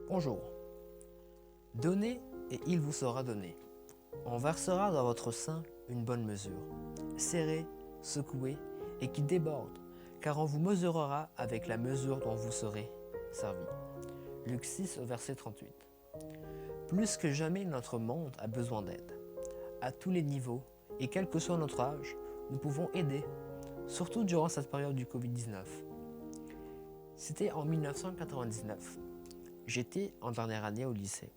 Bonjour. Donnez et il vous sera donné. On versera dans votre sein une bonne mesure, serrée, secouée et qui déborde, car on vous mesurera avec la mesure dont vous serez servi. Luc 6, verset 38. Plus que jamais, notre monde a besoin d'aide. À tous les niveaux et quel que soit notre âge, nous pouvons aider, surtout durant cette période du Covid-19. C'était en 1999. J'étais en dernière année au lycée.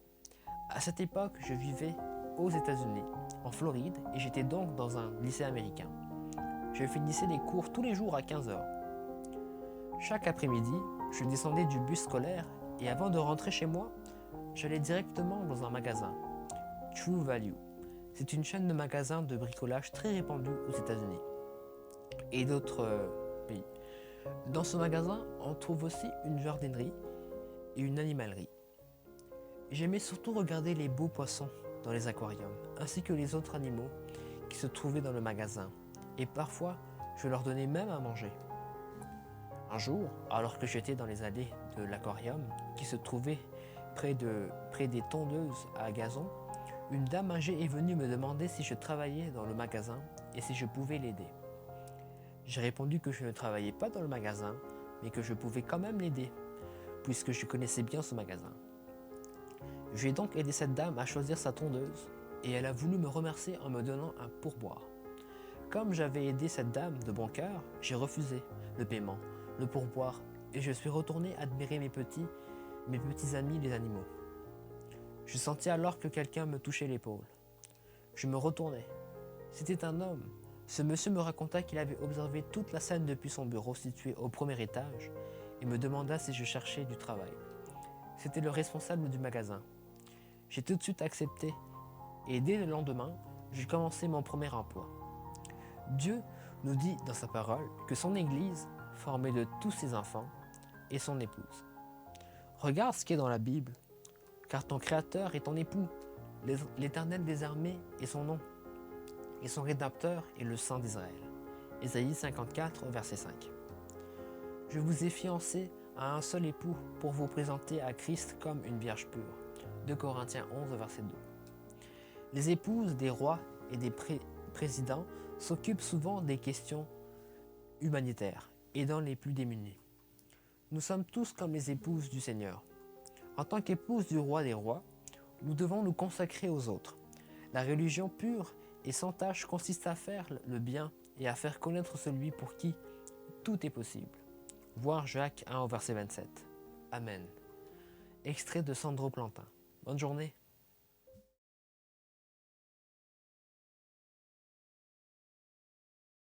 À cette époque, je vivais aux États-Unis, en Floride, et j'étais donc dans un lycée américain. Je finissais les cours tous les jours à 15 heures. Chaque après-midi, je descendais du bus scolaire et avant de rentrer chez moi, j'allais directement dans un magasin, True Value. C'est une chaîne de magasins de bricolage très répandue aux États-Unis et d'autres pays. Dans ce magasin, on trouve aussi une jardinerie et une animalerie. J'aimais surtout regarder les beaux poissons dans les aquariums, ainsi que les autres animaux qui se trouvaient dans le magasin. Et parfois, je leur donnais même à manger. Un jour, alors que j'étais dans les allées de l'aquarium, qui se trouvait près des tondeuses à gazon, une dame âgée est venue me demander si je travaillais dans le magasin et si je pouvais l'aider. J'ai répondu que je ne travaillais pas dans le magasin, mais que je pouvais quand même l'aider, puisque je connaissais bien ce magasin. J'ai donc aidé cette dame à choisir sa tondeuse et elle a voulu me remercier en me donnant un pourboire. Comme j'avais aidé cette dame de bon cœur, j'ai refusé le paiement, le pourboire et je suis retourné admirer mes petits amis les animaux. Je sentis alors que quelqu'un me touchait l'épaule. Je me retournai. C'était un homme. Ce monsieur me raconta qu'il avait observé toute la scène depuis son bureau situé au premier étage et me demanda si je cherchais du travail. C'était le responsable du magasin. J'ai tout de suite accepté et dès le lendemain, j'ai commencé mon premier emploi. Dieu nous dit dans sa parole que son Église, formée de tous ses enfants, est son épouse. Regarde ce qui est dans la Bible, car ton Créateur est ton époux, l'Éternel des armées est son nom, et son Rédempteur est le Saint d'Israël. Ésaïe 54, verset 5. Je vous ai fiancés à un seul époux pour vous présenter à Christ comme une vierge pure. 2 Corinthiens 11, verset 2. Les épouses des rois et des présidents s'occupent souvent des questions humanitaires, aidant les plus démunis. Nous sommes tous comme les épouses du Seigneur. En tant qu'épouses du roi des rois, nous devons nous consacrer aux autres. La religion pure et sans tache consiste à faire le bien et à faire connaître celui pour qui tout est possible. Voir Jacques 1 au verset 27. Amen. Extrait de Sandro Plantin. Bonne journée.